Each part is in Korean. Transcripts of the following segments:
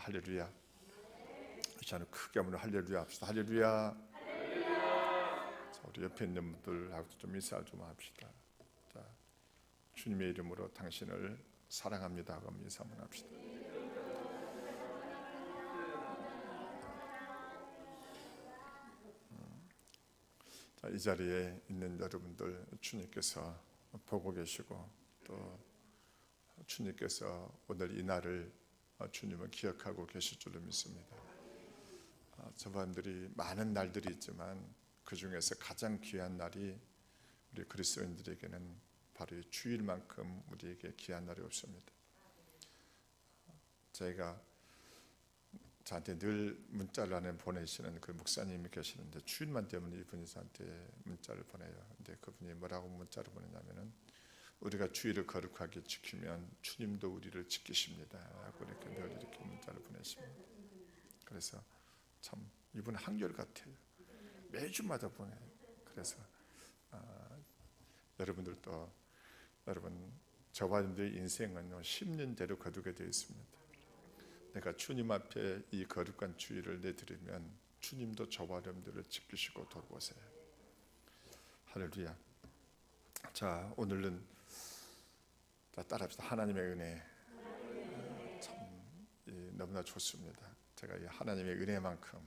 할렐루야. 저는 크게 한번 할렐루야 합시다. 할렐루야. 자, 우리 옆에 있는 분들하고 좀 인사 좀 합시다. 자, 주님의 이름으로 당신을 사랑합니다 하고 인사 한번 합시다. 자, 이 자리에 있는 여러분들 주님께서 보고 계시고 또 주님께서 오늘 이 날을 주님은 기억하고 계실 줄로 믿습니다. 저분들이 많은 날들이 있지만 그 중에서 가장 귀한 날이 우리 그리스도인들에게는 바로 이 주일만큼 우리에게 귀한 날이 없습니다. 저한테 늘 문자를 보내시는 그 목사님이 계시는데 주일만 되면 이분이 저한테 문자를 보내요. 근데 그분이 뭐라고 문자를 보내냐면은 우리가 주일을 거룩하게 지키면 주님도 우리를 지키십니다 하고 이렇게 늘 이렇게 문자를 보내십니다. 그래서 참 이분 한결같아요. 매주마다 보내요. 그래서 여러분들도 여러분 저와 여러분들의 인생은 심는 대로 거두게 되어 있습니다. 내가 주님 앞에 이 거룩한 주일을 내드리면 주님도 저와 여러분들을 지키시고 돌보세요. 할렐루야. 자, 오늘은 따라합시다. 하나님의 은혜. 참 너무나 좋습니다. 제가 이 하나님의 은혜만큼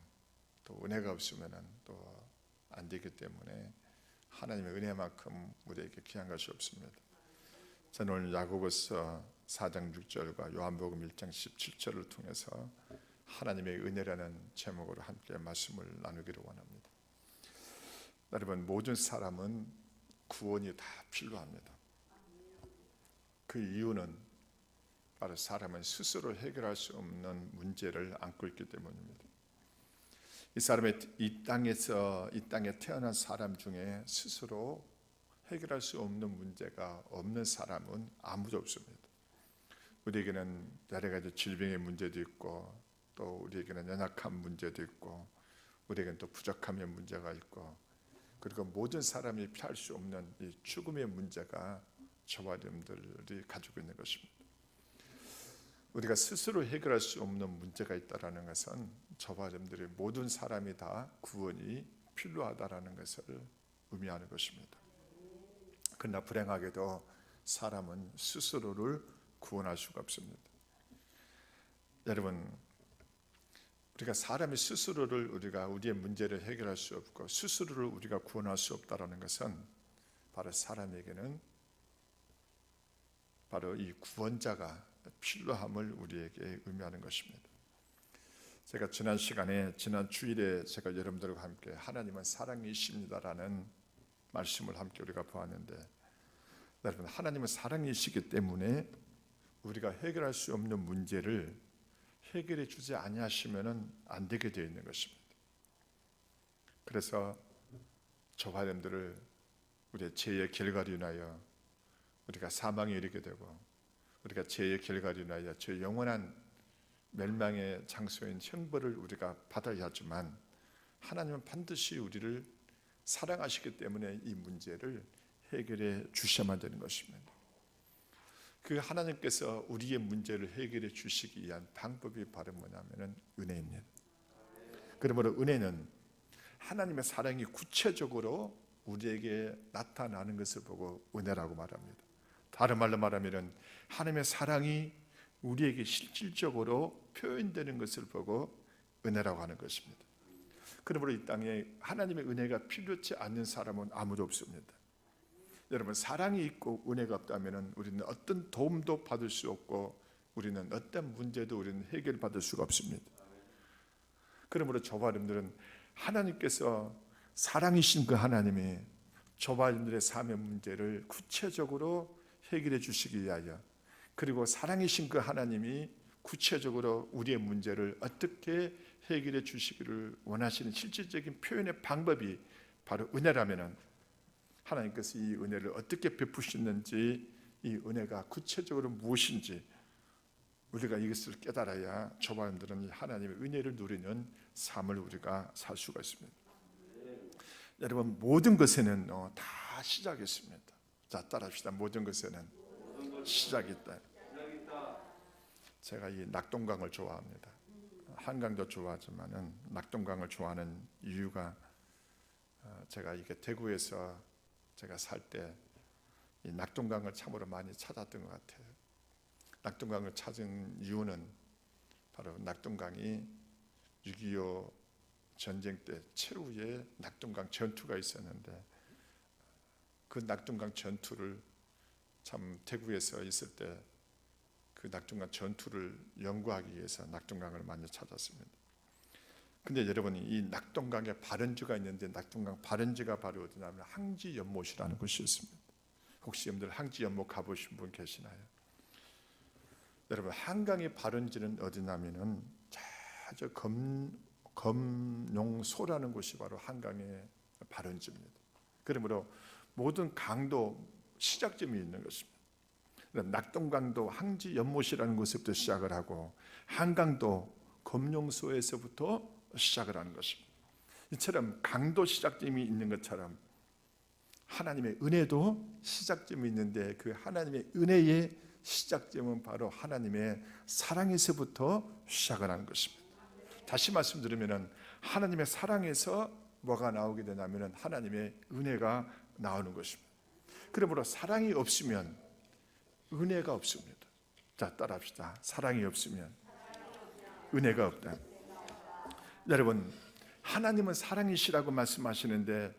또 은혜가 없으면 또 안 되기 때문에 하나님의 은혜만큼 우리에게 귀한 것이 없습니다. 저는 오늘 야고보서 4장 6절과 요한복음 1장 17절을 통해서 하나님의 은혜라는 제목으로 함께 말씀을 나누기를 원합니다. 여러분, 모든 사람은 구원이 다 필요합니다. 그 이유는 바로 사람은 스스로 해결할 수 없는 문제를 안고 있기 때문입니다. 이 땅에 태어난 사람 중에 스스로 해결할 수 없는 문제가 없는 사람은 아무도 없습니다. 우리에게는 여러 가지 질병의 문제도 있고 또 우리에게는 연약한 문제도 있고 우리에게는 또 부족함의 문제가 있고 그리고 모든 사람이 피할 수 없는 이 죽음의 문제가 저와 여러분들이 가지고 있는 것입니다. 우리가 스스로 해결할 수 없는 문제가 있다는 것은 저와 여러분들의 모든 사람이 다 구원이 필요하다는 것을 의미하는 것입니다. 그러나 불행하게도 사람은 스스로를 구원할 수가 없습니다. 여러분, 우리가 사람이 스스로를 우리의 문제를 해결할 수 없고 스스로를 우리가 구원할 수 없다는 것은 바로 사람에게는 바로 이 구원자가 필요함을 우리에게 의미하는 것입니다. 제가 지난 주일에 제가 여러분들과 함께 하나님은 사랑이십니다라는 말씀을 함께 우리가 보았는데 여러분, 하나님은 사랑이시기 때문에 우리가 해결할 수 없는 문제를 해결해 주지 아니하시면은 안 되게 되어 있는 것입니다. 그래서 저와 여러분들을 우리의 죄의 결과로 인하여 우리가 사망에 이르게 되고 우리가 죄의 결과로 인하여 저 영원한 멸망의 장소인 형벌을 우리가 받아야 하지만 하나님은 반드시 우리를 사랑하시기 때문에 이 문제를 해결해 주셔야만 되는 것입니다. 그 하나님께서 우리의 문제를 해결해 주시기 위한 방법이 바로 뭐냐면 은혜입니다. 그러므로 은혜는 하나님의 사랑이 구체적으로 우리에게 나타나는 것을 보고 은혜라고 말합니다. 다른 말로 말하면 하나님의 사랑이 우리에게 실질적으로 표현되는 것을 보고 은혜라고 하는 것입니다. 그러므로 이 땅에 하나님의 은혜가 필요치 않는 사람은 아무도 없습니다. 여러분, 사랑이 있고 은혜가 없다면 우리는 어떤 도움도 받을 수 없고 우리는 어떤 문제도 우리는 해결받을 수가 없습니다. 그러므로 저와 여러분들은 하나님께서 사랑이신 그 하나님이 저와 여러분들의 삶의 문제를 구체적으로 해결해 주시기 위하여 그리고 사랑이신 그 하나님이 구체적으로 우리의 문제를 어떻게 해결해 주시기를 원하시는 실질적인 표현의 방법이 바로 은혜라면 하나님께서 이 은혜를 어떻게 베푸시는지 이 은혜가 구체적으로 무엇인지 우리가 이것을 깨달아야 저와 여러분들은 하나님의 은혜를 누리는 삶을 우리가 살 수가 있습니다. 여러분, 모든 것에는 다 시작이 있습니다. 자, 따라합시다. 모든 것에는 시작이 있다. 제가 이 낙동강을 좋아합니다. 한강도 좋아하지만은 낙동강을 좋아하는 이유가 제가 이게 대구에서 제가 살 때 이 낙동강을 참으로 많이 찾았던 것 같아요. 낙동강을 찾은 이유는 바로 낙동강이 6.25 전쟁 때 최후의 낙동강 전투가 있었는데 그 낙동강 전투를 참 대구에서 있을 때 그 낙동강 전투를 연구하기 위해서 낙동강을 많이 찾았습니다. 근데 여러분, 이 낙동강에 발원지가 있는데 낙동강 발원지가 바로 어디냐면 항지연못이라는 곳이 있습니다. 혹시 여러분들 항지연못 가보신 분 계시나요? 여러분, 한강의 발원지는 어디냐면은 저 검룡소라는 곳이 바로 한강의 발원지입니다. 그러므로 모든 강도 시작점이 있는 것입니다. 낙동강도 항지연못이라는 곳에부터 시작을 하고 한강도 검룡소에서부터 시작을 하는 것입니다. 이처럼 강도 시작점이 있는 것처럼 하나님의 은혜도 시작점이 있는데 그 하나님의 은혜의 시작점은 바로 하나님의 사랑에서부터 시작을 하는 것입니다. 다시 말씀드리면 하나님의 사랑에서 뭐가 나오게 되냐면 하나님의 은혜가 나오는 것입니다. 그러므로 사랑이 없으면 은혜가 없습니다. 자, 따라합시다. 사랑이 없으면 은혜가 없다. 여러분, 하나님은 사랑이시라고 말씀하시는데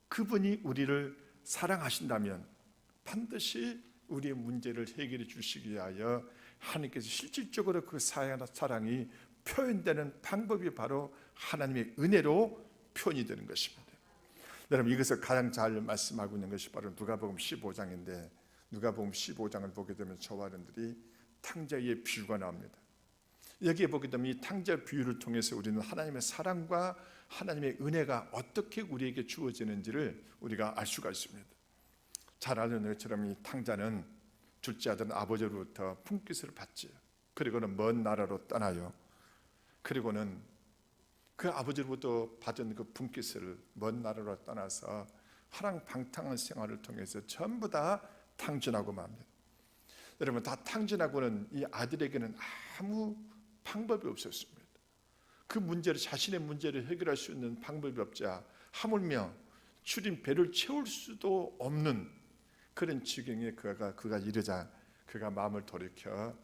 그분이 우리를 사랑하신다면 반드시 우리의 문제를 해결해 주시기 위하여 하나님께서 실질적으로 그 사랑이 표현되는 방법이 바로 하나님의 은혜로 표현이 되는 것입니다. 여러분, 이것을 가장 잘 말씀하고 있는 것이 바로 누가복음 15장인데 누가복음 15장을 보게 되면 저와 여러분들이 탕자의 비유가 나옵니다. 여기에 보게 되면 이 탕자 비유를 통해서 우리는 하나님의 사랑과 하나님의 은혜가 어떻게 우리에게 주어지는지를 우리가 알 수가 있습니다. 잘 아는 것처럼 이 탕자는 둘째 아들 아버지로부터 품깃을 받지요. 그리고는 먼 나라로 떠나요. 그리고는 그 아버지로부터 받은 그 품깃을 먼 나라로 떠나서 화랑방탕한 생활을 통해서 전부 다 탕진하고 맙니다. 여러분, 다 탕진하고는 이 아들에게는 아무 방법이 없었습니다. 그 문제를, 자신의 문제를 해결할 수 있는 방법이 없자 하물며 줄인 배를 채울 수도 없는 그런 지경에 그가 이르자 그가 마음을 돌이켜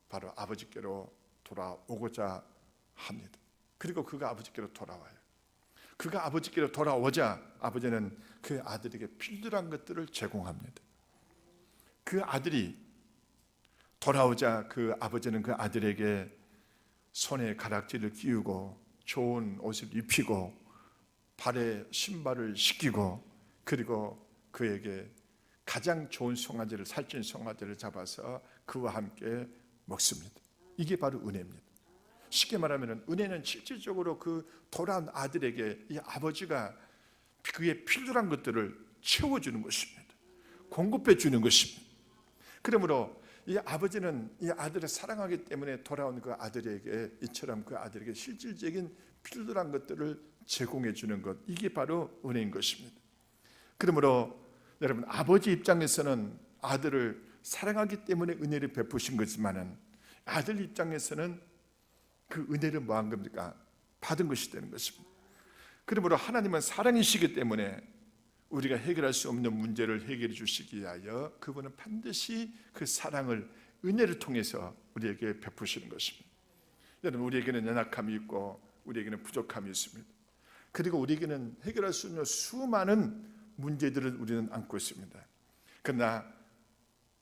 바로 아버지께로 돌아오고자 합니다. 그리고 그가 아버지께로 돌아와요. 그가 아버지께로 돌아오자 아버지는 그 아들에게 필요한 것들을 제공합니다. 그 아들이 돌아오자 그 아버지는 그 아들에게 손에 가락지를 끼우고 좋은 옷을 입히고 발에 신발을 신기고 그리고 그에게 가장 좋은 송아지를, 살찐 송아지를 잡아서 그와 함께 먹습니다. 이게 바로 은혜입니다. 쉽게 말하면 은혜는 실질적으로 그 돌아온 아들에게 이 아버지가 그의 필요한 것들을 채워주는 것입니다. 공급해 주는 것입니다. 그러므로 이 아버지는 이 아들을 사랑하기 때문에 돌아온 그 아들에게 이처럼 그 아들에게 실질적인 필요한 것들을 제공해 주는 것, 이게 바로 은혜인 것입니다. 그러므로 여러분, 아버지 입장에서는 아들을 사랑하기 때문에 은혜를 베푸신 거지만은 아들 입장에서는 그 은혜를 뭐한 겁니까? 받은 것이 되는 것입니다. 그러므로 하나님은 사랑이시기 때문에 우리가 해결할 수 없는 문제를 해결해 주시기 위하여 그분은 반드시 그 사랑을 은혜를 통해서 우리에게 베푸시는 것입니다. 여러분, 우리에게는 연약함이 있고 우리에게는 부족함이 있습니다. 그리고 우리에게는 해결할 수 있는 수많은 문제들을 우리는 안고 있습니다. 그러나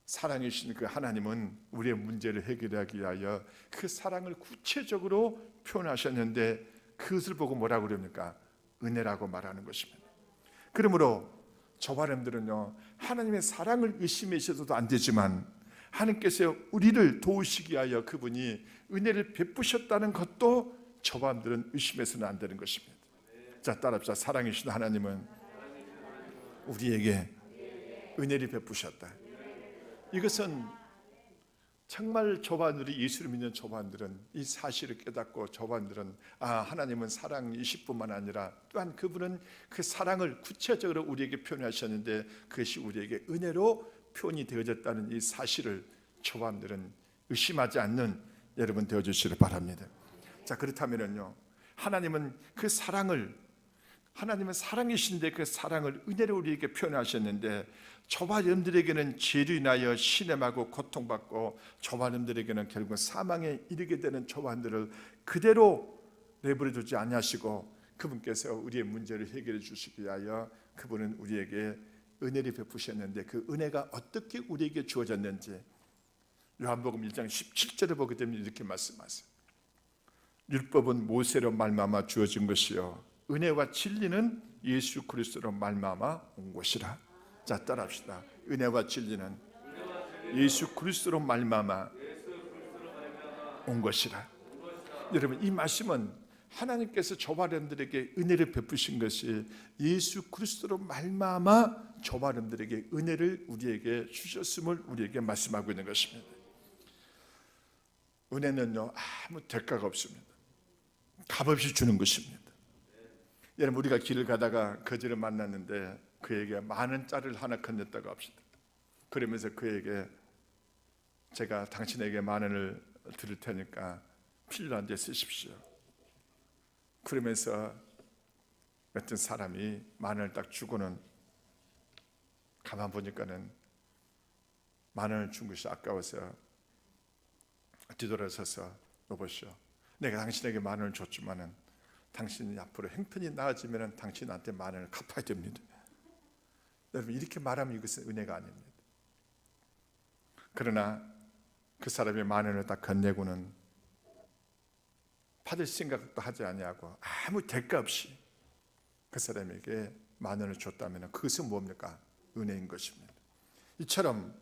사랑이신 그 하나님은 우리의 문제를 해결하기 위하여 그 사랑을 구체적으로 표현하셨는데 그것을 보고 뭐라고 그럽니까? 은혜라고 말하는 것입니다. 그러므로 저와 여러분들은요, 하나님의 사랑을 의심하셔도 안 되지만 하나님께서 우리를 도우시기 위하여 그분이 은혜를 베푸셨다는 것도 저와 여러분들은 의심해서는 안 되는 것입니다. 자, 따라합시다. 사랑이신 하나님은 우리에게 은혜를 베푸셨다. 이것은 정말 저반들이 예수를 믿는 저반들은 이 사실을 깨닫고 저반들은 하나님은 사랑이실 뿐만 아니라 또한 그분은 그 사랑을 구체적으로 우리에게 표현하셨는데 그것이 우리에게 은혜로 표현이 되어졌다는 이 사실을 저반들은 의심하지 않는 여러분 되어주시길 바랍니다. 자, 그렇다면요, 하나님은 하나님은 사랑이신데 그 사랑을 은혜로 우리에게 표현하셨는데, 저와 여러분들에게는 죄로 인하여 신음하고 고통받고 저와 여러분들에게는 결국 사망에 이르게 되는 저와 여러분들을 그대로 내버려 두지 아니하시고 그분께서 우리의 문제를 해결해 주시기 위하여 그분은 우리에게 은혜를 베푸셨는데, 그 은혜가 어떻게 우리에게 주어졌는지 요한복음 1장 17절을 보게 되면 이렇게 말씀하세요. 율법은 모세로 말미암아 주어진 것이요 은혜와 진리는 예수 그리스도로 말미암아 온 것이라. 자, 따라합시다. 은혜와 진리는 예수 그리스도로 말미암아 온 것이라. 여러분, 이 말씀은 하나님께서 저와 여러분들에게 은혜를 베푸신 것이 예수 그리스도로 말미암아 저와 여러분들에게 은혜를 우리에게 주셨음을 우리에게 말씀하고 있는 것입니다. 은혜는요, 아무 대가가 없습니다. 값없이 주는 것입니다. 여러분, 우리가 길을 가다가 거지를 만났는데 그에게 많은 짤을 하나 건넸다고 합시다. 그러면서 그에게 제가 당신에게 만 원을 드릴 테니까 필요한 데 쓰십시오. 그러면서 어떤 사람이 만 원을 딱 주고는 가만 보니까는 만 원을 준 것이 아까워서 뒤돌아서서 여보시오, 내가 당신에게 만 원을 줬지만은 당신이 앞으로 형편이 나아지면 당신한테 만 원을 갚아야 됩니다. 여러분, 이렇게 말하면 이것은 은혜가 아닙니다. 그러나 그 사람이 만 원을 딱 건네고는 받을 생각도 하지 아니하고 아무 대가 없이 그 사람에게 만 원을 줬다면 그것은 뭡니까? 은혜인 것입니다. 이처럼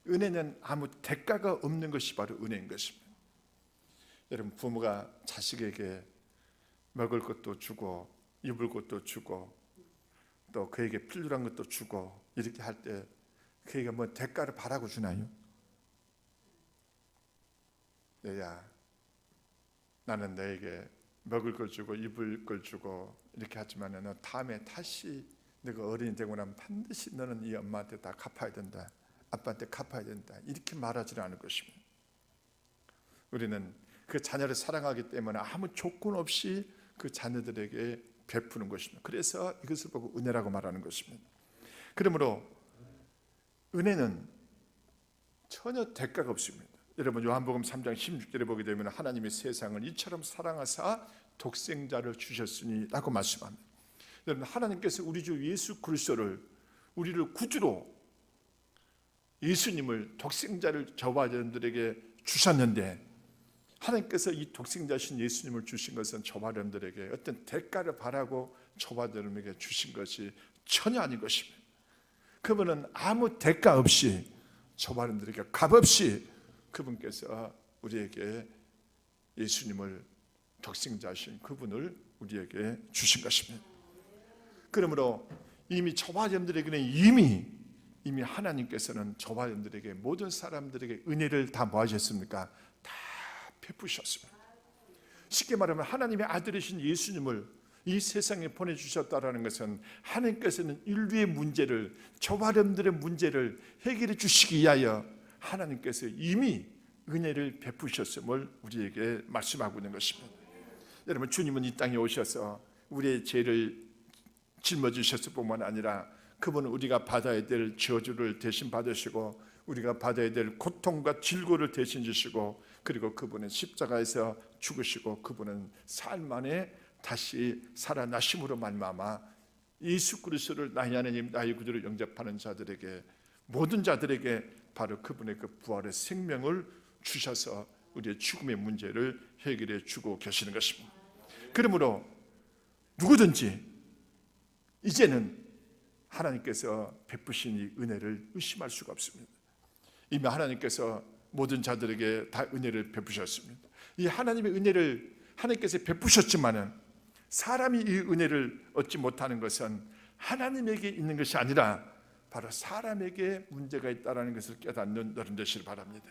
은혜는 아무 대가가 없는 것이 바로 은혜인 것입니다. 여러분, 부모가 자식에게 먹을 것도 주고 입을 것도 주고 또 그에게 필요한 것도 주고 이렇게 할 때 그에게 뭐 대가를 바라고 주나요? 얘야, 나는 너에게 먹을 걸 주고 입을 걸 주고 이렇게 하지만 너 다음에 다시 너가 어른이 되고 나면 반드시 너는 이 엄마한테 다 갚아야 된다, 아빠한테 갚아야 된다, 이렇게 말하지 않을 것입니다. 우리는 그 자녀를 사랑하기 때문에 아무 조건 없이 그 자녀들에게 베푸는 것입니다. 그래서 이것을 보고 은혜라고 말하는 것입니다. 그러므로 은혜는 전혀 대가가 없습니다. 여러분, 요한복음 3장 16절에 보게 되면 하나님이 세상을 이처럼 사랑하사 독생자를 주셨으니 라고 말씀합니다. 여러분, 하나님께서 우리 주 예수 그리스도를 우리를 구주로 예수님을 독생자를 저와 여러분들에게 주셨는데, 하나님께서 이 독생자신 예수님을 주신 것은 저와 여러분들에게 어떤 대가를 바라고 저와 여러분에게 주신 것이 전혀 아닌 것입니다. 그분은 아무 대가 없이 저와 여러분들에게 값없이 그분께서 우리에게 예수님을 독생자신 그분을 우리에게 주신 것입니다. 그러므로 이미 저와 여러분들에게는 이미 하나님께서는 저와 여러분들에게 모든 사람들에게 은혜를 다 뭐 하셨습니까? 다 베푸셨습니다. 쉽게 말하면 하나님의 아들이신 예수님을 이 세상에 보내주셨다는 것은 하나님께서는 인류의 문제를, 저와 여러분들의 문제를 해결해 주시기 위하여 하나님께서 이미 은혜를 베푸셨음을 우리에게 말씀하고 있는 것입니다. 여러분, 주님은 이 땅에 오셔서 우리의 죄를 짊어지셨을 뿐만 아니라 그분은 우리가 받아야 될 저주를 대신 받으시고 우리가 받아야 될 고통과 질고를 대신 지시고, 그리고 그분은 십자가에서 죽으시고 그분은 삶 안에 다시 살아나심으로 말미암아 예수 그리스도를 나의 하나님 나의 구주로 영접하는 자들에게, 모든 자들에게 바로 그분의 그 부활의 생명을 주셔서 우리의 죽음의 문제를 해결해 주고 계시는 것입니다. 그러므로 누구든지 이제는 하나님께서 베푸신 이 은혜를 의심할 수가 없습니다. 이미 하나님께서 모든 자들에게 다 은혜를 베푸셨습니다. 이 하나님의 은혜를 하나님께서 베푸셨지만은 사람이 이 은혜를 얻지 못하는 것은 하나님에게 있는 것이 아니라 바로 사람에게 문제가 있다는 것을 깨닫는 여러분 되시길 바랍니다.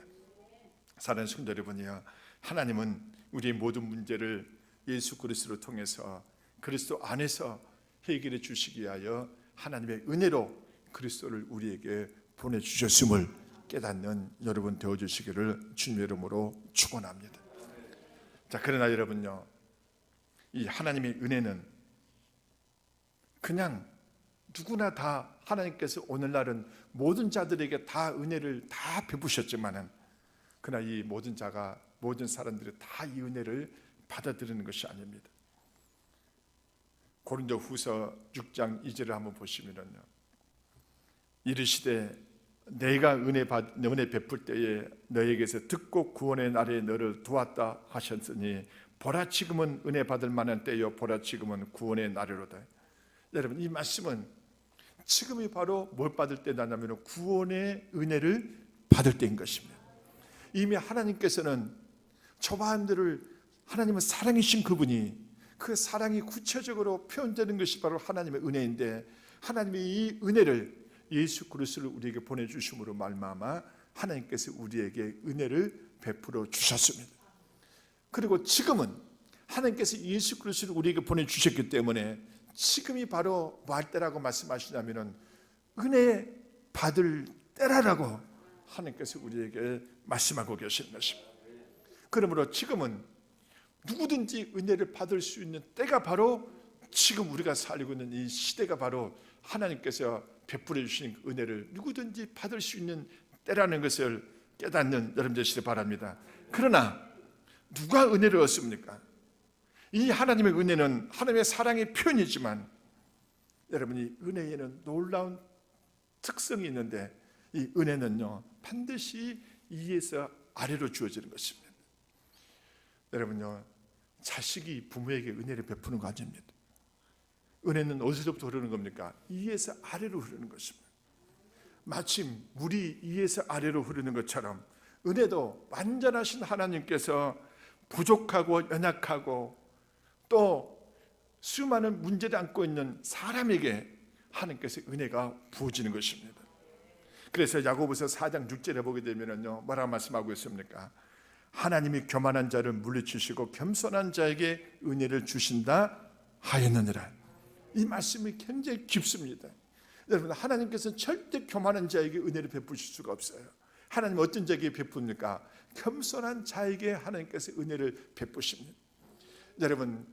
사랑하는 성도 여러분이요, 하나님은 우리의 모든 문제를 예수 그리스도를 통해서 그리스도 안에서 해결해 주시기 위하여 하나님의 은혜로 그리스도를 우리에게 보내주셨음을 깨닫는 여러분 되어주시기를 주님의 이름으로 축원합니다. 자, 그러나 여러분요, 이 하나님의 은혜는 그냥 누구나 다 하나님께서 오늘날은 모든 자들에게 다 은혜를 다 베푸셨지만은, 그러나 이 모든 자가, 모든 사람들이 다 이 은혜를 받아들이는 것이 아닙니다. 고린도후서 6장 2절을 한번 보시면요, 이르시되 내가 은혜 베풀 때에 너에게서 듣고 구원의 날에 너를 도왔다 하셨으니 보라 지금은 은혜 받을 만한 때요 보라 지금은 구원의 날이로다. 여러분, 이 말씀은 지금이 바로 뭘 받을 때냐면 구원의 은혜를 받을 때인 것입니다. 이미 하나님께서는 저와 여러분들을, 하나님은 사랑이신 그분이, 그 사랑이 구체적으로 표현되는 것이 바로 하나님의 은혜인데, 하나님의 이 은혜를 예수 그리스도를 우리에게 보내주심으로 말미암아 하나님께서 우리에게 은혜를 베풀어 주셨습니다. 그리고 지금은 하나님께서 예수 그리스도를 우리에게 보내주셨기 때문에 지금이 바로 뭐 할 때라고 말씀하시냐면 은혜 받을 때라고 하나님께서 우리에게 말씀하고 계시는 것입니다. 그러므로 지금은 누구든지 은혜를 받을 수 있는 때가 바로 지금 우리가 살고 있는 이 시대가 바로 하나님께서 베풀어 주신 은혜를 누구든지 받을 수 있는 때라는 것을 깨닫는 여러분 되시길 바랍니다. 그러나 누가 은혜를 얻습니까? 이 하나님의 은혜는 하나님의 사랑의 표현이지만, 여러분, 이 은혜에는 놀라운 특성이 있는데, 이 은혜는요 반드시 위에서 아래로 주어지는 것입니다. 여러분요, 자식이 부모에게 은혜를 베푸는 거 아닙니다. 은혜는 어디서부터 흐르는 겁니까? 위에서 아래로 흐르는 것입니다. 마침 물이 위에서 아래로 흐르는 것처럼 은혜도 완전하신 하나님께서 부족하고 연약하고 또 수많은 문제를 안고 있는 사람에게 하나님께서 은혜가 부어지는 것입니다. 그래서 야고보서 4장 6절에 보게 되면요, 뭐라고 말씀하고 있습니까? 하나님이 교만한 자를 물리치시고 겸손한 자에게 은혜를 주신다 하였느니라. 이 말씀이 굉장히 깊습니다. 여러분, 하나님께서는 절대 교만한 자에게 은혜를 베푸실 수가 없어요. 하나님 어떤 자에게 베풉니까? 겸손한 자에게 하나님께서 은혜를 베푸십니다. 여러분,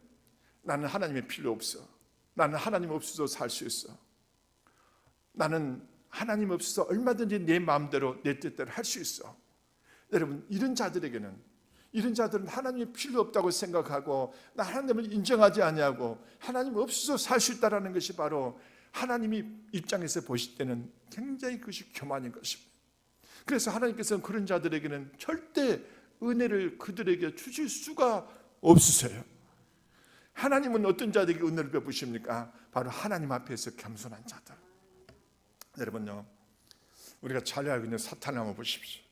나는 하나님의 필요 없어. 나는 하나님 없어도 살 수 있어. 나는 하나님 없어서 얼마든지 내 마음대로 내 뜻대로 할 수 있어. 여러분, 이런 자들은 하나님이 필요 없다고 생각하고 나 하나님을 인정하지 않냐고 하나님 없어서 살 수 있다는 것이 바로 하나님이 입장에서 보실 때는 굉장히 그것이 교만인 것입니다. 그래서 하나님께서는 그런 자들에게는 절대 은혜를 그들에게 주실 수가 없으세요. 하나님은 어떤 자들에게 은혜를 베푸십니까? 바로 하나님 앞에서 겸손한 자들. 여러분요, 우리가 잘 알고 있는 사탄을 한번 보십시오.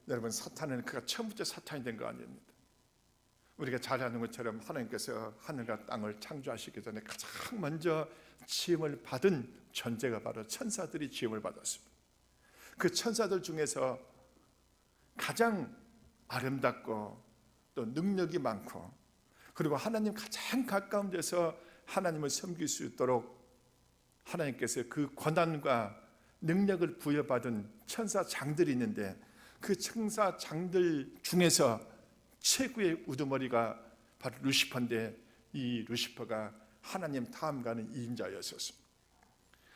여러분, 사탄은 그가 처음부터 사탄이 된 거 아닙니다. 우리가 잘 아는 것처럼 하나님께서 하늘과 땅을 창조하시기 전에 가장 먼저 지음을 받은 존재가 바로 천사들이 지음을 받았습니다. 그 천사들 중에서 가장 아름답고 또 능력이 많고, 그리고 하나님 가장 가까운 데서 하나님을 섬길 수 있도록 하나님께서 그 권한과 능력을 부여받은 천사장들이 있는데, 그 천사장들 중에서 최고의 우두머리가 바로 루시퍼인데, 이 루시퍼가 하나님 탐하는 이인자였었습니다.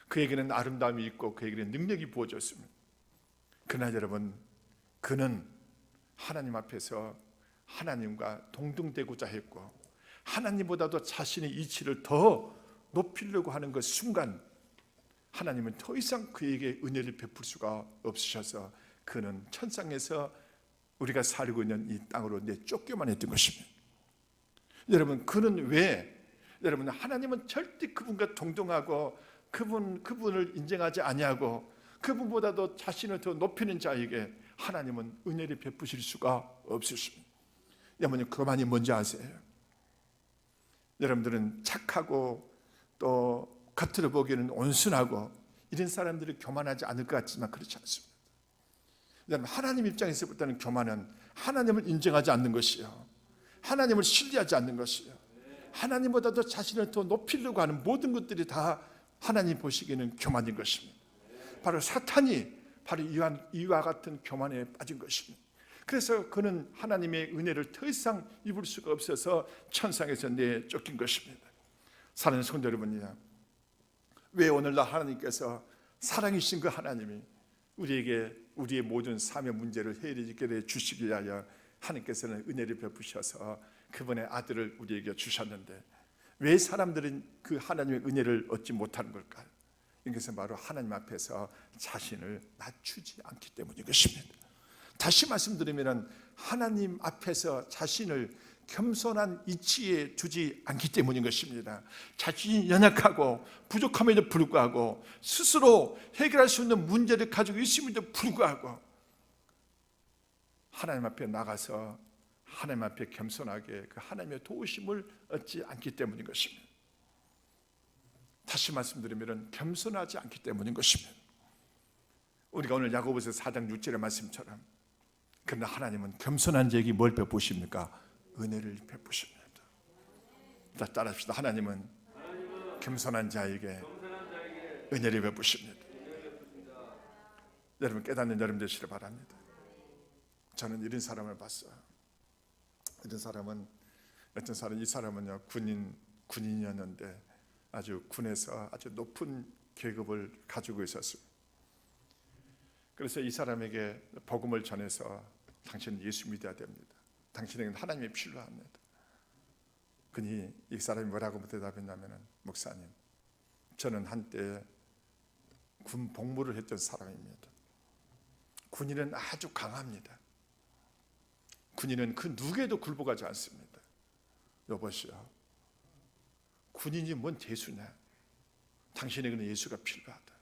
그에게는 아름다움이 있고 그에게는 능력이 부어졌습니다. 그러나 여러분, 그는 하나님 앞에서 하나님과 동등되고자 했고, 하나님보다도 자신의 이치를 더 높이려고 하는 그 순간 하나님은 더 이상 그에게 은혜를 베풀 수가 없으셔서 그는 천상에서 우리가 살고 있는 이 땅으로 내쫓겨만 했던 것입니다. 여러분, 그는 왜, 여러분, 하나님은 절대 그분과 동등하고 그분을 인정하지 아니하고 그분보다도 자신을 더 높이는 자에게 하나님은 은혜를 베푸실 수가 없으십니다. 여러분, 그만이 뭔지 아세요? 여러분들은 착하고 또 겉으로 보기에는 온순하고 이런 사람들이 교만하지 않을 것 같지만 그렇지 않습니다. 여러분, 하나님 입장에서부터는 교만은 하나님을 인정하지 않는 것이요, 하나님을 신뢰하지 않는 것이요, 하나님보다도 자신을 더 높이려고 하는 모든 것들이 다 하나님 보시기에는 교만인 것입니다. 바로 사탄이 바로 이와 같은 교만에 빠진 것입니다. 그래서 그는 하나님의 은혜를 더 이상 입을 수가 없어서 천상에서 내쫓긴 것입니다. 사랑하는 성도 여러분이야, 왜 오늘날 하나님께서 사랑이신 그 하나님이 우리에게 우리의 모든 삶의 문제를 해결해 주시기 위하여 하나님께서는 은혜를 베푸셔서 그분의 아들을 우리에게 주셨는데, 왜 사람들은 그 하나님의 은혜를 얻지 못하는 걸까요? 이것은 바로 하나님 앞에서 자신을 낮추지 않기 때문인 것입니다. 다시 말씀드리면 하나님 앞에서 자신을 겸손한 이치에 두지 않기 때문인 것입니다. 자신이 연약하고 부족함에도 불구하고 스스로 해결할 수 있는 문제를 가지고 있음에도 불구하고 하나님 앞에 나가서 하나님 앞에 겸손하게 그 하나님의 도우심을 얻지 않기 때문인 것입니다. 다시 말씀드리면 겸손하지 않기 때문인 것입니다. 우리가 오늘 야고보서 4장 6절의 말씀처럼, 그러나 하나님은 겸손한 자에게 뭘 베푸십니까? 은혜를 베푸십니다. 자, 따라합시다. 하나님은 겸손한 자에게 은혜를 베푸십니다. 여러분 깨닫는 여러분 되시길 바랍니다. 저는 이런 사람을 봤어요. 이런 사람은, 어떤 사람, 이 사람은요 군인이었는데 아주 군에서 아주 높은 계급을 가지고 있었습니다. 그래서 이 사람에게 복음을 전해서 당신은 예수 믿어야 됩니다, 당신에게는 하나님이 필요합니다. 그니 이 사람이 뭐라고 대답했냐면, 목사님, 저는 한때 군 복무를 했던 사람입니다. 군인은 아주 강합니다. 군인은 그 누구에도 굴복하지 않습니다. 여보시오, 군인이 뭔 대수냐? 당신에게는 예수가 필요하다.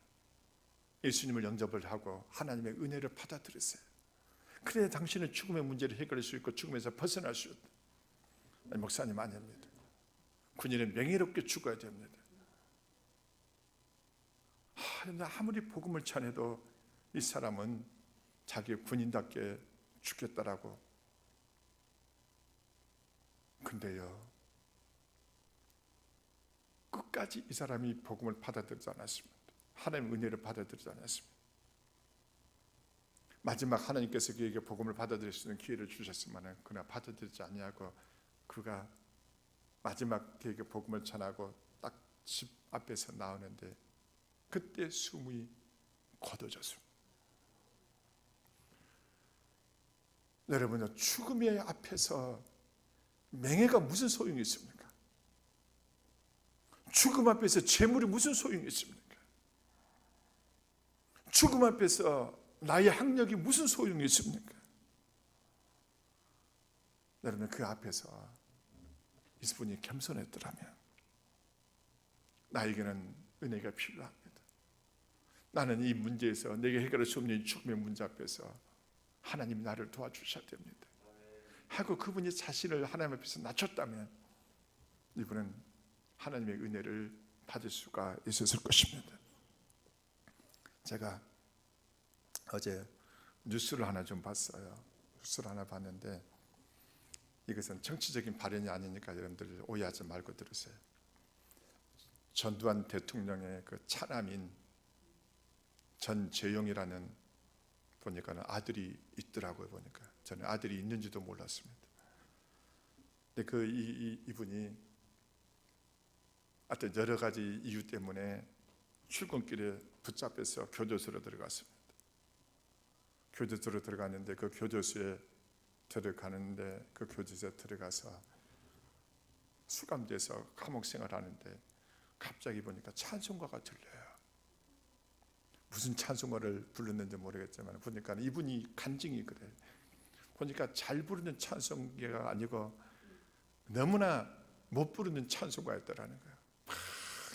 예수님을 영접을 하고 하나님의 은혜를 받아들이세요. 그래야 당신은 죽음의 문제를 해결할 수 있고 죽음에서 벗어날 수 있다. 아니, 목사님 아닙니다. 군인은 명예롭게 죽어야 됩니다. 아무리 복음을 전해도 이 사람은 자기 군인답게 죽겠다라고. 근데요, 끝까지 이 사람이 복음을 받아들이지 않았습니다. 하나님의 은혜를 받아들이지 않았습니다. 마지막 하나님께서 그에게 복음을 받아들일 수 있는 기회를 주셨지만 그러나 받아들이지 아니하고, 그가 마지막 그에게 복음을 전하고 딱 집 앞에서 나오는데 그때 숨이 거둬졌습니다. 여러분, 죽음의 앞에서 명예가 무슨 소용이 있습니까? 죽음 앞에서 재물이 무슨 소용이 있습니까? 죽음 앞에서 나의 학력이 무슨 소용이 있습니까? 여러분, 그 앞에서 이분이 겸손했더라면, 나에게는 은혜가 필요합니다, 나는 이 문제에서 내게 해결할 수 없는 죽음의 문제 앞에서 하나님이 나를 도와주셔야 됩니다 하고 그분이 자신을 하나님 앞에서 낮췄다면, 이분은 하나님의 은혜를 받을 수가 있었을 것입니다. 제가 어제 뉴스를 하나 좀 봤어요. 뉴스를 하나 봤는데, 이것은 정치적인 발언이 아니니까 여러분들 오해하지 말고 들으세요. 전두환 대통령의 그 차남인 전재용이라는, 보니까 아들이 있더라고요. 보니까 저는 아들이 있는지도 몰랐습니다. 근데 이분이 하여튼 여러 가지 이유 때문에 출근길에 붙잡혀서 교도소로 들어갔습니다. 교도소로 들어갔는데 그 교도소에 들어가서 수감돼서 감옥 생활하는데 갑자기 보니까 찬송가가 들려요. 무슨 찬송가를 불렀는지 모르겠지만 보니까 이분이 간증이 그래요. 보니까 잘 부르는 찬송가가 아니고 너무나 못 부르는 찬송가였더라는 거예요. 막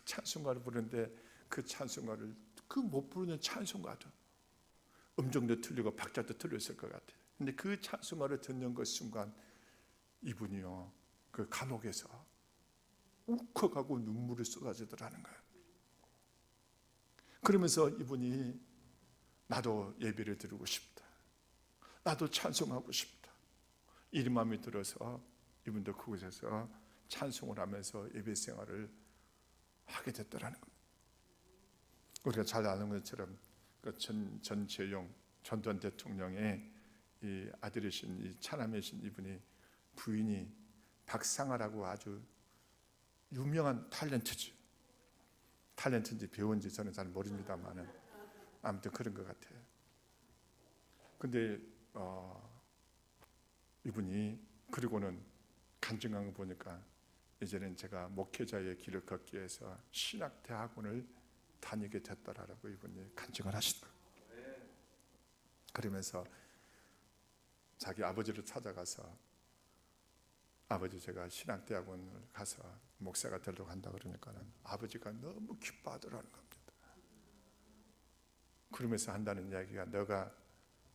찬송가를 부르는데 그 찬송가를, 그 못 부르는 찬송가도 음정도 틀리고 박자도 틀렸을 것 같아요. 근데 그 찬송가를 듣는 그 순간 이분이요, 그 감옥에서 울컥하고 눈물이 쏟아지더라는 거예요. 그러면서 이분이 나도 예배를 드리고 싶다, 나도 찬송하고 싶다, 이 마음이 들어서 이분도 그곳에서 찬송을 하면서 예배 생활을 하게 됐더라는 겁니다. 우리가 잘 아는 것처럼 그 전재용 전두환 대통령의 이 아들이신 이 차남이신 이분이 부인이 박상아라고 아주 유명한 탤런트인지 배우인지 저는 잘 모릅니다만은 아무튼 그런 것 같아요. 근데 이분이 그리고는 간증한 거 보니까 이제는 제가 목회자의 길을 걷기 위해서 신학대학원을 다니게 됐다라고 이분이 간증을 하시더라고요. 그러면서 자기 아버지를 찾아가서 아버지 제가 신학대학원을 가서 목사가 되려고 한다 그러니까는 아버지가 너무 기뻐하더라는 겁니다. 그러면서 한다는 이야기가 너가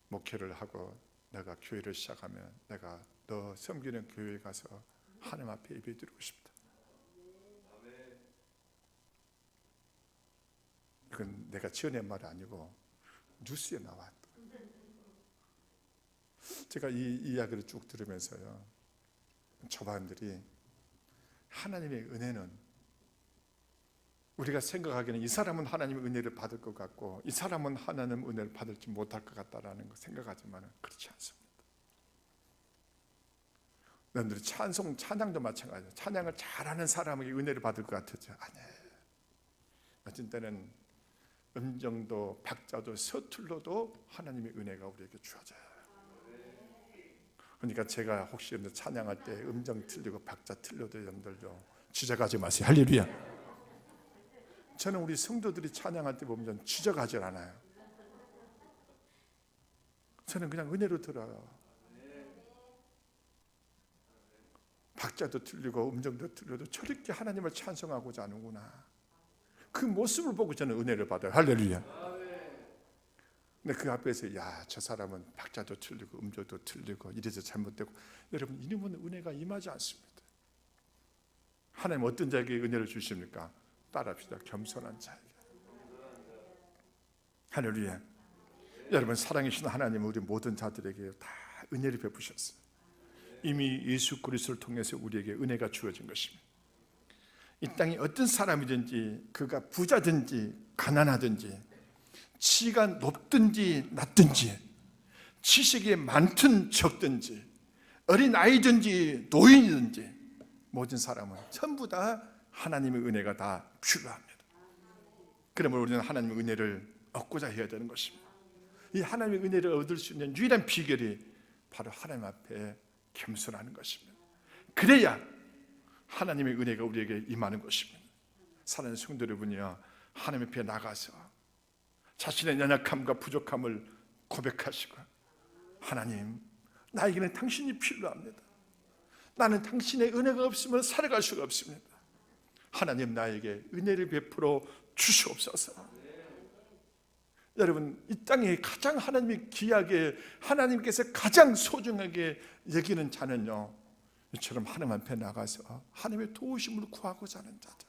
목회를 하고 내가 교회를 시작하면 내가 너 섬기는 교회에 가서 하나님 앞에 예배드리고 싶다. 그건 내가 지어낸 말이 아니고 뉴스에 나왔다. 제가 이 이야기를 쭉 들으면서요, 초반들이 하나님의 은혜는 우리가 생각하기에는 이 사람은 하나님의 은혜를 받을 것 같고 이 사람은 하나님의 은혜를 받을지 못할 것 같다라는 거 생각하지만 그렇지 않습니다. 여러분들이 찬양도 마찬가지예요. 찬양을 잘하는 사람에게 은혜를 받을 것 같았죠. 아니에요. 어떤 때는 음정도 박자도 서툴러도 하나님의 은혜가 우리에게 주어져요. 그러니까 제가 혹시 찬양할 때 음정 틀리고 박자 틀려도 여러분들도 지적하지 마세요. 할렐루야. 저는 우리 성도들이 찬양할 때 보면 지적하지 않아요. 저는 그냥 은혜로 들어요. 박자도 틀리고 음정도 틀려도 저렇게 하나님을 찬송하고자 하는구나. 그 모습을 보고 저는 은혜를 받아요. 할렐루야. 근데 그 앞에서 저 사람은 박자도 틀리고 음정도 틀리고 이래서 잘못되고, 여러분 이놈은 은혜가 임하지 않습니다. 하나님 어떤 자에게 은혜를 주십니까? 따라합시다. 겸손한 자에게. 할렐루야. 여러분 사랑이신 하나님은 우리 모든 자들에게 다 은혜를 베푸셨어요. 이미 예수 그리스도를 통해서 우리에게 은혜가 주어진 것입니다. 이 땅에 어떤 사람이든지 그가 부자든지 가난하든지 지가 높든지 낮든지 지식이 많든 적든지 어린아이든지 노인이든지 모든 사람은 전부 다 하나님의 은혜가 다 필요합니다. 그러므로 우리는 하나님의 은혜를 얻고자 해야 되는 것입니다. 이 하나님의 은혜를 얻을 수 있는 유일한 비결이 바로 하나님 앞에 겸손하는 것입니다. 그래야 하나님의 은혜가 우리에게 임하는 것입니다. 사랑하는 성도 여러분이요, 하나님 앞에 나가서 자신의 연약함과 부족함을 고백하시고, 하나님 나에게는 당신이 필요합니다. 나는 당신의 은혜가 없으면 살아갈 수가 없습니다. 하나님 나에게 은혜를 베풀어 주시옵소서. 여러분 이 땅에 가장 하나님이 귀하게, 하나님께서 가장 소중하게 여기는 자는요, 이처럼 하나님 앞에 나가서 하나님의 도우심을 구하고자 하는 자들,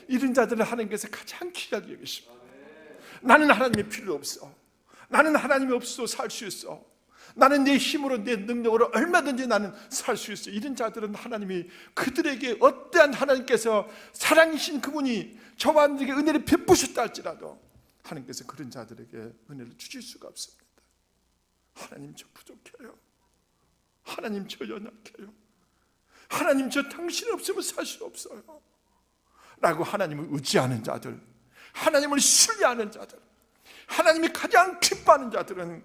이런 자들을 하나님께서 가장 귀하게 여기십니다. 나는 하나님이 필요 없어. 나는 하나님이 없어도 살 수 있어. 나는 내 힘으로 내 능력으로 얼마든지 나는 살 수 있어. 이런 자들은 하나님이 그들에게 어떠한 하나님께서 사랑이신 그분이 저와 너에게 은혜를 베푸셨다 할지라도 하나님께서 그런 자들에게 은혜를 주실 수가 없습니다. 하나님 저 부족해요. 하나님 저 연약해요. 하나님 저 당신 없으면 살 수 없어요 라고 하나님을 의지하는 자들, 하나님을 신뢰하는 자들, 하나님이 가장 기뻐하는 자들은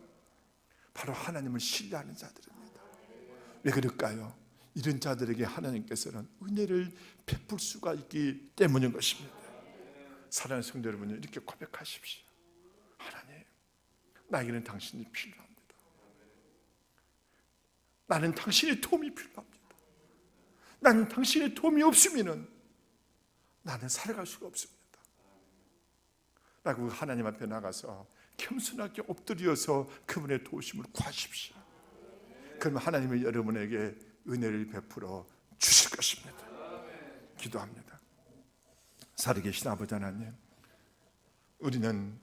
바로 하나님을 신뢰하는 자들입니다. 왜 그럴까요? 이런 자들에게 하나님께서는 은혜를 베풀 수가 있기 때문인 것입니다. 사랑하는 성도 여러분, 이렇게 고백하십시오. 하나님 나에게는 당신이 필요합니다. 나는 당신의 도움이 필요합니다. 나는 당신의 도움이 없으면 나는 살아갈 수가 없습니다 라고 하나님 앞에 나가서 겸손하게 엎드려서 그분의 도우심을 구하십시오. 그러면 하나님은 여러분에게 은혜를 베풀어 주실 것입니다. 기도합니다. 살아계신 아버지 하나님, 우리는